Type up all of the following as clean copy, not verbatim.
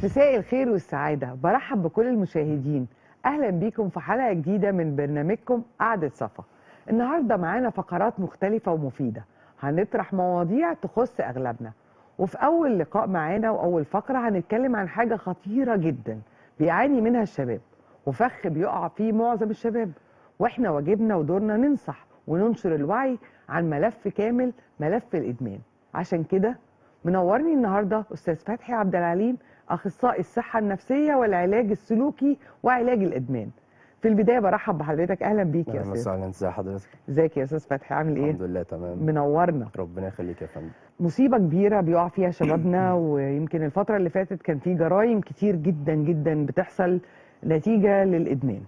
مساء الخير والسعادة، برحب بكل المشاهدين. أهلا بيكم في حلقة جديدة من برنامجكم قعدة صفا. النهاردة معانا فقرات مختلفة ومفيدة، هنطرح مواضيع تخص أغلبنا. وفي أول لقاء معانا وأول فقرة هنتكلم عن حاجة خطيرة جدا بيعاني منها الشباب، وفخ بيقع فيه معظم الشباب، وإحنا واجبنا ودورنا ننصح وننشر الوعي عن ملف كامل، ملف الإدمان. عشان كده منورني النهارده استاذ فتحي عبد العليم، اخصائي الصحه النفسيه والعلاج السلوكي وعلاج الادمان. في البدايه برحب بحضرتك، اهلا بيك يا اهلا استاذ. وسهلا، ازي حضرتك؟ ازيك يا استاذ فتحي، عامل ايه؟ الحمد لله تمام. منورنا. ربنا يخليك يا فندم. مصيبه كبيره بيقع فيها شبابنا، ويمكن الفتره اللي فاتت كان في جرائم كتير جدا جدا بتحصل نتيجه للادمان.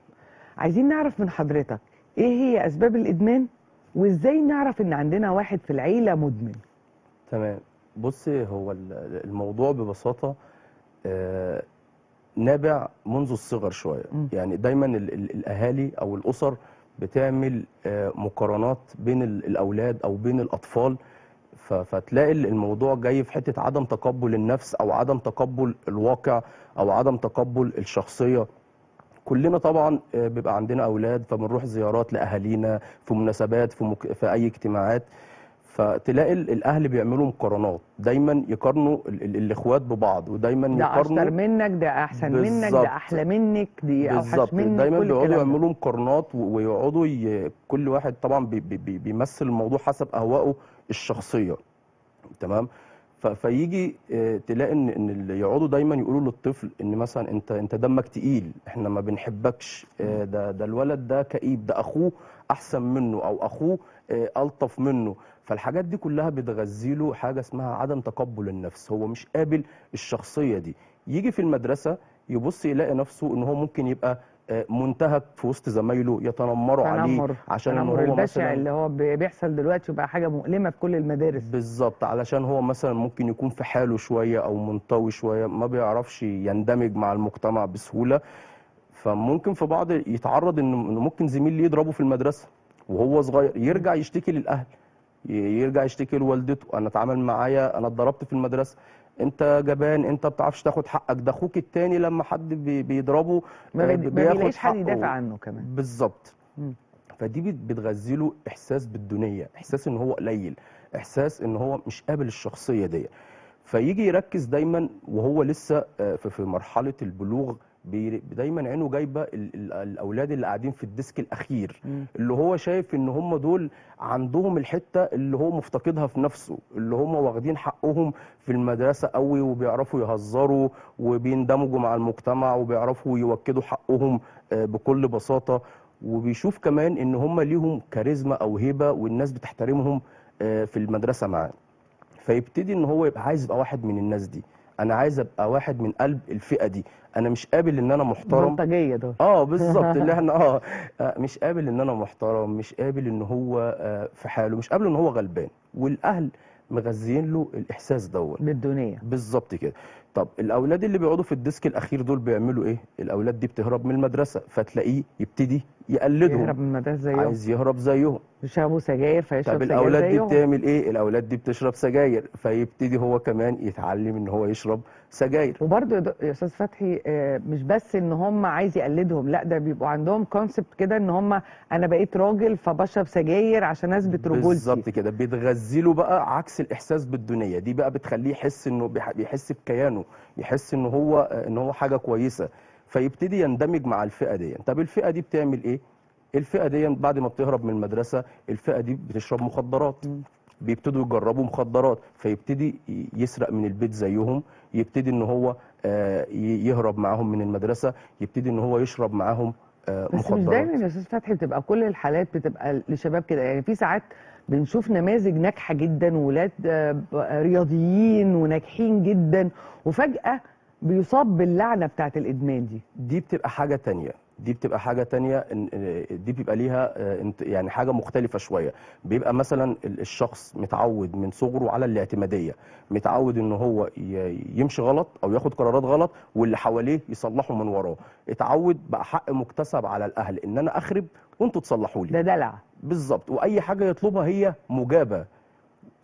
عايزين نعرف من حضرتك ايه هي اسباب الادمان، وازاي نعرف ان عندنا واحد في العيله مدمن. تمام. بصي، هو الموضوع ببساطه نابع منذ الصغر شويه. يعني دايما الاهالي او الاسر بتعمل مقارنات بين الاولاد او بين الاطفال، فتلاقي الموضوع جاي في حته عدم تقبل النفس او عدم تقبل الواقع او عدم تقبل الشخصيه. كلنا طبعا بيبقى عندنا اولاد، فبنروح زيارات لاهالينا في مناسبات، في اي اجتماعات، فتلاقي الاهل بيعملوا مقارنات، دايما يقارنوا الاخوات ببعض، ودايما ده يقارنوا. اشطر منك، ده احسن منك، ده بالظبط، احلى منك، دي اوحش بالظبط، منك، دايما كل بيقعدوا الكلام ده. يعملوا مقارنات ويقعدوا كل واحد طبعا بيمثل الموضوع حسب اهوائه الشخصيه. تمام. فيجي تلاقي ان اللي يقعدوا دايما يقولوا للطفل ان مثلا انت دمك تقيل، احنا ما بنحبكش، ده الولد ده كئيب، ده اخوه احسن منه، او اخوه الطف منه. فالحاجات دي كلها بتغذي له حاجه اسمها عدم تقبل النفس، هو مش قابل الشخصيه دي. يجي في المدرسه يبص يلاقي نفسه ان هو ممكن يبقى منتهك في وسط زمايله، يتنمروا عليه عشان ان التنمر هو البشع مثلا. اللي هو بيحصل دلوقتي وبقى حاجه مؤلمه في كل المدارس. بالظبط، علشان هو مثلا ممكن يكون في حاله شويه او منطوي شويه، ما بيعرفش يندمج مع المجتمع بسهوله. فممكن في بعض يتعرض إنه ممكن زميل ليه يضربه في المدرسه وهو صغير، يرجع يشتكي للاهل، يرجع يشتكي لوالدته، انا اتعامل معايا، انا اتضربت في المدرسه، انت جبان، انت ما بتعرفش تاخد حقك، ده اخوك التاني لما حد بيضربه ما بياخد بيلاقيش حد يدافع حقه. عنه كمان. بالظبط. مم. فدي بتغذي له احساس بالدونيه، احساس ان هو قليل، احساس ان هو مش قابل الشخصيه دي. فيجي يركز دايما وهو لسه في مرحله البلوغ، دايما عينه جايبه الاولاد اللي قاعدين في الديسك الاخير، اللي هو شايف ان هم دول عندهم الحته اللي هو مفتقدها في نفسه، اللي هم واخدين حقهم في المدرسه قوي، وبيعرفوا يهزروا وبيندمجوا مع المجتمع وبيعرفوا يوكدوا حقهم بكل بساطه. وبيشوف كمان ان هم ليهم كاريزما او هيبه والناس بتحترمهم في المدرسه معاه. فيبتدي ان هو يبقى عايز يبقى واحد من الناس دي، انا عايز ابقى واحد من قلب الفئه دي، انا مش قابل ان انا محترم. بلطجيه دول. بالظبط، اللي احنا مش قابل ان انا محترم، مش قابل ان هو في حاله، مش قابل ان هو غلبان، والاهل مغذيين له الاحساس دوت بالدنيا. بالظبط كده. طب الاولاد اللي بيقعدوا في الديسك الاخير دول بيعملوا ايه؟ الاولاد دي بتهرب من المدرسه، فتلاقيه يبتدي يقلدهم، يهرب من المدرسه زيهم. عايز يهرب زيهم. يشربوا سجاير فيشرب طب سجاير الاولاد دي زيهم. بتعمل ايه؟ الاولاد دي بتشرب سجاير، فيبتدي هو كمان يتعلم ان هو يشرب سجاير. وبرضه يا استاذ فتحي، مش بس ان هم عايز يقلدهم، لا ده بيبقوا عندهم كونسبت كده ان هم انا بقيت راجل فبشرب سجاير عشان اثبت رجولتي. بالظبط كده، بتغذي له بقى عكس الاحساس بالدنيا دي، بقى بتخليه يحس انه بيحس بكيانه، يحس ان هو حاجه كويسه، فيبتدي يندمج مع الفئه دي. طب الفئه دي بتعمل ايه؟ الفئه دي بعد ما بتهرب من المدرسه، الفئه دي بتشرب مخدرات، بيبتدوا يجربوا مخدرات، فيبتدي يسرق من البيت زيهم، يبتدي ان هو يهرب معاهم من المدرسه، يبتدي ان هو يشرب معاهم بس مش مخدرات. دايما يا استاذ فتحي بتبقى كل الحالات بتبقى لشباب كده، يعني في ساعات بنشوف نماذج ناجحه جدا، ولاد رياضيين وناجحين جدا، وفجاه بيصاب باللعنه بتاعت الادمان دي. دي بتبقى حاجة تانية، دي بيبقى ليها يعني حاجة مختلفة شوية. بيبقى مثلا الشخص متعود من صغره على الاعتمادية، متعود ان هو يمشي غلط او ياخد قرارات غلط واللي حواليه يصلحوا من وراه، اتعود بقى حق مكتسب على الاهل ان انا اخرب وانتوا تصلحوا لي. ده دلع. بالظبط، واي حاجة يطلبها هي مجابة،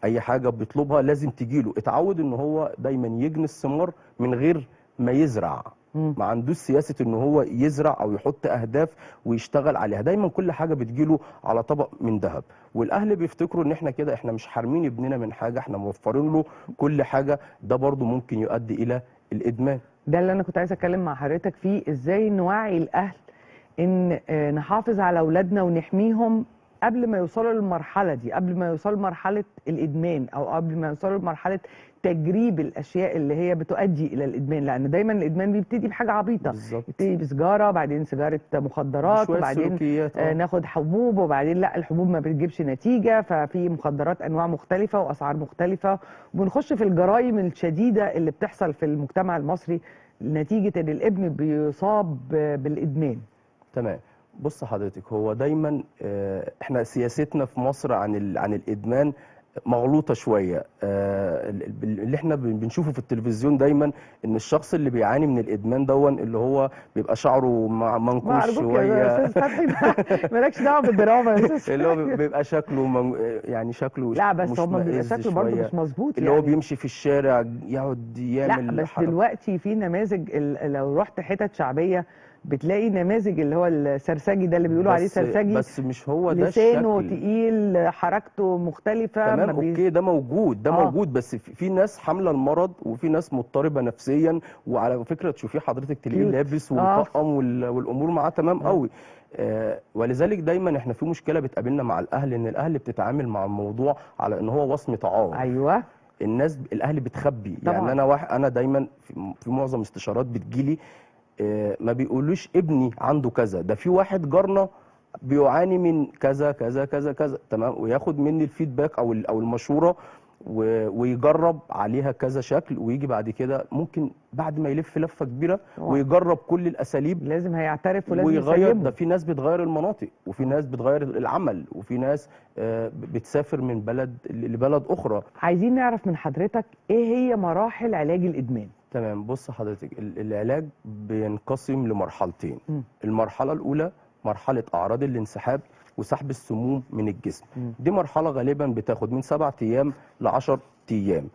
اي حاجة بيطلبها لازم تجيله، اتعود ان هو دايما يجني الثمار من غير ما يزرع. ما عندوش سياسه ان هو يزرع او يحط اهداف ويشتغل عليها. دايما كل حاجه بتجيله على طبق من ذهب. والاهل بيفتكروا ان احنا كده احنا مش حارمين ابننا من حاجه، احنا موفرين له كل حاجه. ده برضو ممكن يؤدي الى الادمان. ده اللي انا كنت عايزه اتكلم مع حضرتك فيه، ازاي نوعي الاهل ان نحافظ على اولادنا ونحميهم قبل ما يوصلوا للمرحله دي، قبل ما يوصلوا لمرحله الادمان، او قبل ما يوصلوا لمرحله تجريب الاشياء اللي هي بتؤدي الى الادمان. لان دايما الادمان بيبتدي بحاجه عبيطه، بالظبط. يبتدي بسجاره، بعدين سيجاره مخدرات، بشوية وبعدين سلوكيات. ناخد حبوب، وبعدين لا الحبوب ما بتجيبش نتيجه، ففي مخدرات انواع مختلفه واسعار مختلفه، وبنخش في الجرائم الشديده اللي بتحصل في المجتمع المصري نتيجه ان الابن بيصاب بالادمان. تمام. بص حضرتك، هو دايما احنا سياستنا في مصر عن الادمان مغلوطه شويه. اللي احنا بنشوفه في التلفزيون دايما ان الشخص اللي بيعاني من الادمان دون اللي هو بيبقى شعره ما منكوش ارجوك يا شويه. استاذ فتحي مالكش دعوه بالدراما يا استاذ اللي هو فتحي. بيبقى شكله يعني شكله لا بس هو بيبقى مشمئز شكله برضه شويه، مش مظبوط اللي هو يعني. بيمشي في الشارع يقعد لا يعمل بس حركه. دلوقتي في نماذج لو رحت حتت شعبيه بتلاقي نماذج اللي هو السرسجي ده اللي بيقولوا عليه سرسجي، بس مش هو ده لسانه الشكل. تقيل، حركته مختلفه، تمام، ما اوكي، ده موجود، ده موجود. بس في ناس حامله المرض وفي ناس مضطربه نفسيا. وعلى فكره تشوفيه حضرتك تلاقيه كيوت. لابس ومطقم والامور معاه تمام قوي. ولذلك دايما احنا في مشكله بتقابلنا مع الاهل، ان الاهل بتتعامل مع الموضوع على ان هو وصمه عار. ايوه الاهل بتخبي. طبعا. يعني انا دايما في معظم استشارات بتجيلي ما بيقولوش ابني عنده كذا، ده في واحد جارنا بيعاني من كذا كذا كذا كذا، تمام، وياخد مني الفيدباك او المشوره ويجرب عليها كذا شكل، ويجي بعد كده ممكن بعد ما يلف لفه كبيره ويجرب كل الاساليب لازم هيعترف ولازم ويغير. يسيبه. ده في ناس بتغير المناطق، وفي ناس بتغير العمل، وفي ناس بتسافر من بلد لبلد اخرى. عايزين نعرف من حضرتك ايه هي مراحل علاج الادمان؟ تمام. بص حضرتك، العلاج بينقسم لمرحلتين. المرحله الاولى مرحله اعراض الانسحاب وسحب السموم من الجسم. دي مرحله غالبا بتاخد من 7 ايام ل 10 ايام.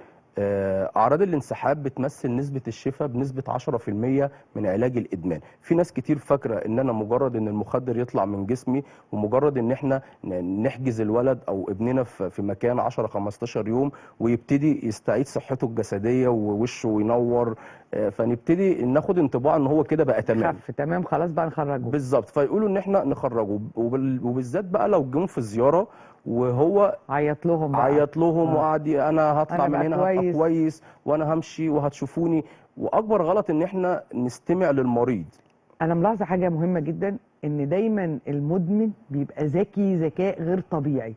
اعراض الانسحاب بتمثل نسبه الشفاء بنسبه 10% من علاج الادمان. في ناس كتير فاكره ان انا مجرد ان المخدر يطلع من جسمي ومجرد ان احنا نحجز الولد او ابننا في مكان 10 15 يوم ويبتدي يستعيد صحته الجسديه ووشه ينور، فنبتدي ناخد انطباع ان هو كده بقى تمام، خف تمام خلاص بقى نخرجه. بالظبط. فيقولوا ان احنا نخرجه، وبالذات بقى لو جم في زياره وهو عيط لهم بقى، عيط لهم وقعد انا هطلع من هنا هبقى كويس وانا همشي وهتشوفوني. واكبر غلط ان احنا نستمع للمريض. انا ملاحظه حاجه مهمه جدا، ان دايما المدمن بيبقى ذكي ذكاء غير طبيعي،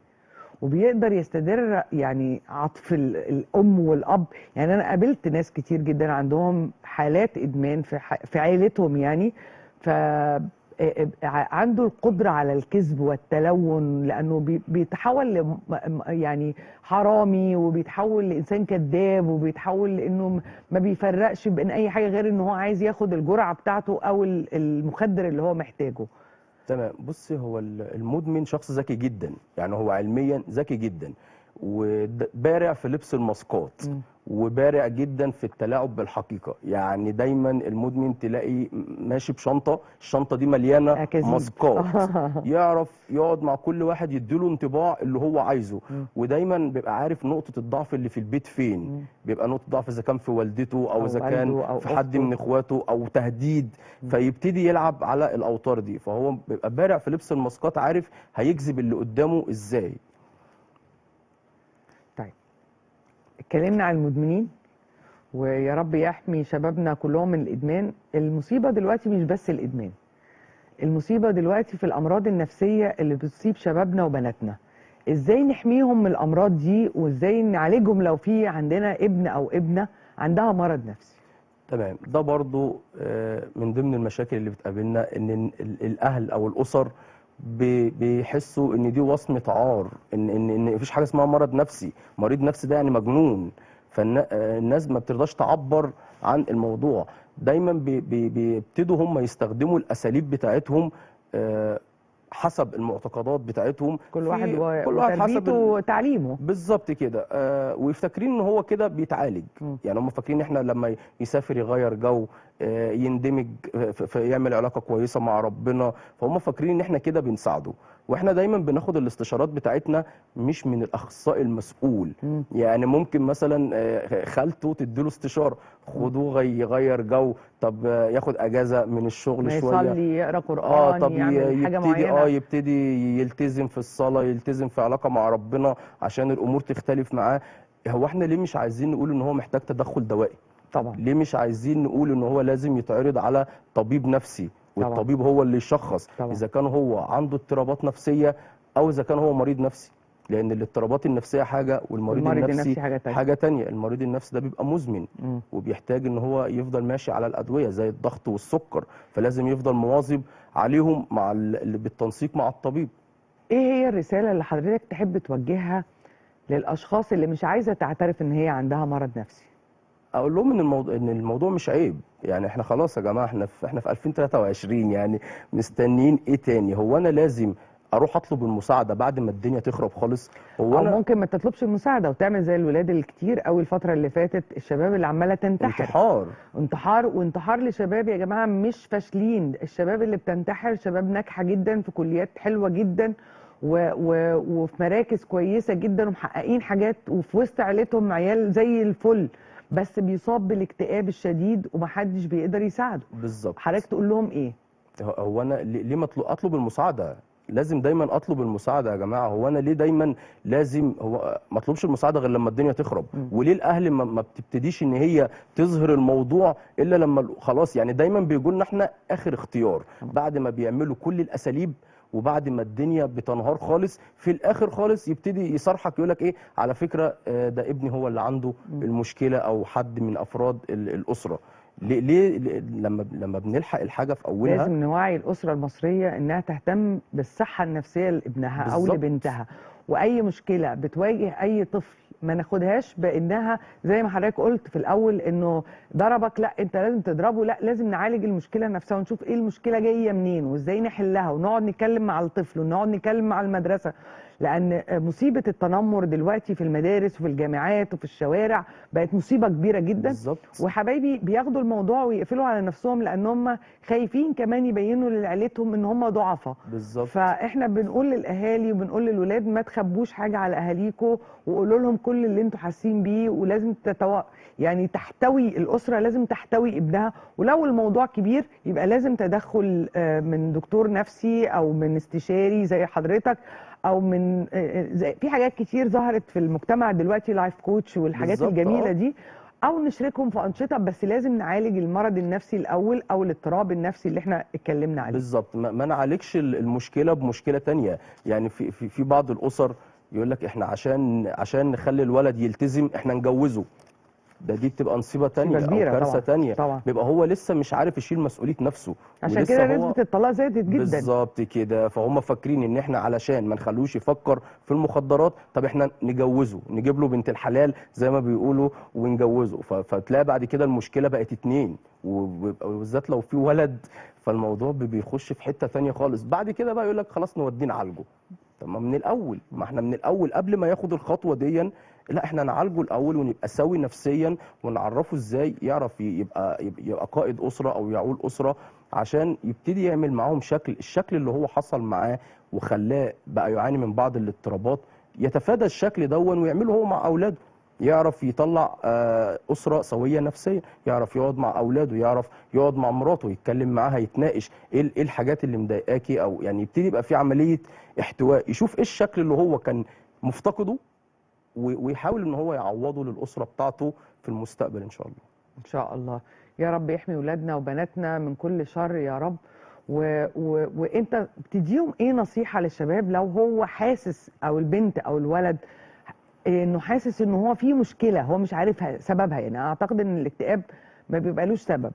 وبيقدر يستدر يعني عطف الام والاب. يعني انا قابلت ناس كتير جدا عندهم حالات ادمان في عائلتهم، يعني ف عنده القدرة على الكذب والتلون، لأنه بيتحول يعني حرامي، وبيتحول لإنسان كذاب، وبيتحول لأنه ما بيفرقش بين أي حاجة غير أنه هو عايز ياخد الجرعة بتاعته أو المخدر اللي هو محتاجه. تمام. بص، هو المدمن شخص ذكي جدا، يعني هو علميا ذكي جدا وبارع في لبس الماسكات وبارع جدا في التلاعب بالحقيقه. يعني دايما المدمن تلاقي ماشي بشنطه، الشنطه دي مليانه ماسكات يعرف يقعد مع كل واحد يديله انطباع اللي هو عايزه. ودايما بيبقى عارف نقطه الضعف اللي في البيت فين. بيبقى نقطه ضعف اذا كان في والدته او اذا كان في حد من اخواته او تهديد، فيبتدي يلعب على الاوتار دي. فهو بيبقى بارع في لبس الماسكات، عارف هيجذب اللي قدامه ازاي. اتكلمنا عن المدمنين، ويا رب يحمي شبابنا كلهم من الادمان. المصيبه دلوقتي مش بس الادمان، المصيبه دلوقتي في الامراض النفسيه اللي بتصيب شبابنا وبناتنا. ازاي نحميهم من الامراض دي، وازاي نعالجهم لو في عندنا ابن او ابنه عندها مرض نفسي؟ تمام. ده برضو من ضمن المشاكل اللي بتقابلنا، ان الاهل او الاسر بيحسوا ان دي وصمه عار، ان مفيش حاجه اسمها مرض نفسي. مريض نفسي ده يعني مجنون. فالناس ما بترضاش تعبر عن الموضوع. دايما بيبتدوا هم يستخدموا الاساليب بتاعتهم حسب المعتقدات بتاعتهم، كل واحد كل واحد حسب وتربيته وتعليمه. بالظبط كده. ويفتكرين ان هو كده بيتعالج. يعني هم فاكرين ان احنا لما يسافر يغير جو، يندمج، يعمل علاقه كويسه مع ربنا، فهم فاكرين ان احنا كده بنساعده. واحنا دايما بناخد الاستشارات بتاعتنا مش من الاخصائي المسؤول. يعني ممكن مثلا خالته تديله استشاره، خدوه يغير جو، طب ياخد اجازه من الشغل شويه، يصلي، يقرا قران، طب يعمل حاجه يبتدي معينه. يبتدي يلتزم في الصلاه، يلتزم في علاقه مع ربنا عشان الامور تختلف معاه. هو احنا ليه مش عايزين نقول ان هو محتاج تدخل دوائي؟ طبعا. ليه مش عايزين نقول ان هو لازم يتعرض على طبيب نفسي، والطبيب طبعا. هو اللي يشخص طبعا. اذا كان هو عنده اضطرابات نفسيه او اذا كان هو مريض نفسي؟ لان الاضطرابات النفسيه حاجه والمريض النفسي حاجه تانية. المريض النفسي ده بيبقى مزمن وبيحتاج ان هو يفضل ماشي على الادويه زي الضغط والسكر، فلازم يفضل مواظب عليهم مع بالتنسيق مع الطبيب. ايه هي الرساله اللي حضرتك تحب توجهها للاشخاص اللي مش عايزه تعترف ان هي عندها مرض نفسي؟ اقول لهم ان الموضوع مش عيب. يعني احنا خلاص يا جماعه، احنا في 2023، يعني مستنيين ايه تاني؟ هو انا لازم اروح اطلب المساعده بعد ما الدنيا تخرب خالص؟ هو او انا ممكن ما تطلبش المساعده وتعمل زي الولاد الكتير قوي الفتره اللي فاتت، الشباب اللي عماله تنتحر. انتحار لشباب يا جماعه مش فاشلين. الشباب اللي بتنتحر شباب ناجحه جدا في كليات حلوه جدا وفي مراكز كويسه جدا ومحققين حاجات، وفي وسط عيلتهم عيال زي الفل، بس بيصاب بالاكتئاب الشديد ومحدش بيقدر يساعده. بالظبط. حضرتك تقول لهم ايه؟ هو انا ليه ما اطلب المساعده؟ لازم دايما اطلب المساعده يا جماعه. هو انا ليه دايما لازم ما اطلبش المساعده غير لما الدنيا تخرب؟ وليه الاهل ما بتبتديش ان هي تظهر الموضوع الا لما خلاص؟ يعني دايما بيقول لنا احنا اخر اختيار بعد ما بيعملوا كل الاساليب وبعد ما الدنيا بتنهار خالص، في الاخر خالص يبتدي يصرحك يقول لك ايه، على فكره ده ابني هو اللي عنده المشكله او حد من افراد الاسره. ليه لما بنلحق الحاجه في اولها؟ لازم نوعي الاسره المصريه انها تهتم بالصحه النفسيه لابنها او بالظبط. لبنتها، واي مشكله بتواجه اي طفل ما ناخدهاش بانها زي ما حضرتك قلت في الاول انه ضربك لا انت لازم تضربه، لا لازم نعالج المشكله نفسها ونشوف ايه المشكله جايه منين وازاي نحلها، ونقعد نتكلم مع الطفل ونقعد نتكلم مع المدرسه. لان مصيبه التنمر دلوقتي في المدارس وفي الجامعات وفي الشوارع بقت مصيبه كبيره جدا. بالظبط. وحبايبي بياخدوا الموضوع ويقفلوا على نفسهم لان هم خايفين كمان يبينوا لعيلتهم ان هم ضعفاء. بالظبط. فاحنا بنقول للاهالي وبنقول للولاد ما تخبوش حاجه على اهاليكم، وقولوا لهم كل اللي انتوا حاسين بيه، ولازم يعني تحتوي الاسره، لازم تحتوي ابنها. ولو الموضوع كبير يبقى لازم تدخل من دكتور نفسي او من استشاري زي حضرتك، او من في حاجات كتير ظهرت في المجتمع دلوقتي، لايف كوتش والحاجات الجميله دي، او نشركهم في انشطه. بس لازم نعالج المرض النفسي الاول او الاضطراب النفسي اللي احنا اتكلمنا عليه. بالظبط. ما نعالجش المشكله بمشكله تانية. يعني في بعض الاسر يقول لك احنا عشان نخلي الولد يلتزم احنا نجوزه. دي بتبقى نصيبه تانية او كارثه تانية. بيبقى هو لسه مش عارف يشيل مسؤوليه نفسه، عشان كده نسبه الطلاق زادت جدا. بالظبط كده. فهم فاكرين ان احنا علشان ما نخلوش يفكر في المخدرات، طب احنا نجوزه، نجيب له بنت الحلال زي ما بيقولوا ونجوزه. فتلاقي بعد كده المشكله بقت 2، وبالذات لو في ولد فالموضوع بيخش في حته تانية خالص. بعد كده بقى يقول لك خلاص نوديه نعالجه. طب ما من الاول، ما احنا من الاول قبل ما ياخد الخطوه دي، لا احنا نعالجه الاول ونبقى سوي نفسيا ونعرفه ازاي يعرف يبقى قائد اسره او يعول اسره، عشان يبتدي يعمل معاهم الشكل اللي هو حصل معاه وخلاه بقى يعاني من بعض الاضطرابات، يتفادى الشكل دون ويعمله هو مع اولاده. يعرف يطلع اسره سويه نفسيا، يعرف يقعد مع اولاده، يعرف يقعد مع مراته يتكلم معاها، يتناقش ايه الحاجات اللي مضايقاكي، او يعني يبتدي يبقى في عمليه احتواء، يشوف ايه الشكل اللي هو كان مفتقده ويحاول ان هو يعوضه للاسره بتاعته في المستقبل ان شاء الله. ان شاء الله. يا رب يحمي ولادنا وبناتنا من كل شر يا رب. وانت بتديهم ايه نصيحه للشباب لو هو حاسس، او البنت او الولد، انه حاسس ان هو في مشكله هو مش عارفها سببها؟ يعني اعتقد ان الاكتئاب ما بيبقالوش سبب.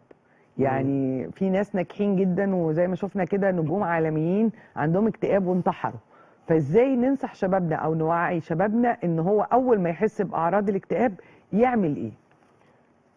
يعني في ناس ناجحين جدا وزي ما شفنا كده نجوم عالميين عندهم اكتئاب وانتحروا. فازاي ننصح شبابنا او نوعي شبابنا ان هو اول ما يحس باعراض الاكتئاب يعمل ايه؟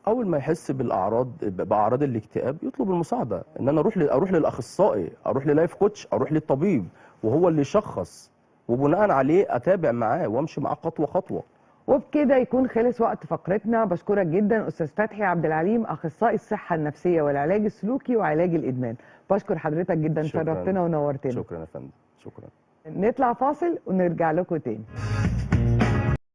اول ما يحس باعراض الاكتئاب يطلب المساعده، ان انا اروح للاخصائي، اروح للايف كوتش، اروح للطبيب وهو اللي يشخص، وبناء عليه اتابع معاه وامشي معاه خطوه خطوه. وبكده يكون خلص وقت فقرتنا. بشكرك جدا استاذ فتحي عبد العليم، اخصائي الصحه النفسيه والعلاج السلوكي وعلاج الادمان. بشكر حضرتك جدا، شكرا. شرفتنا ونورتنا. شكرا يا فندم، شكرا. نطلع فاصل ونرجع لكم تاني.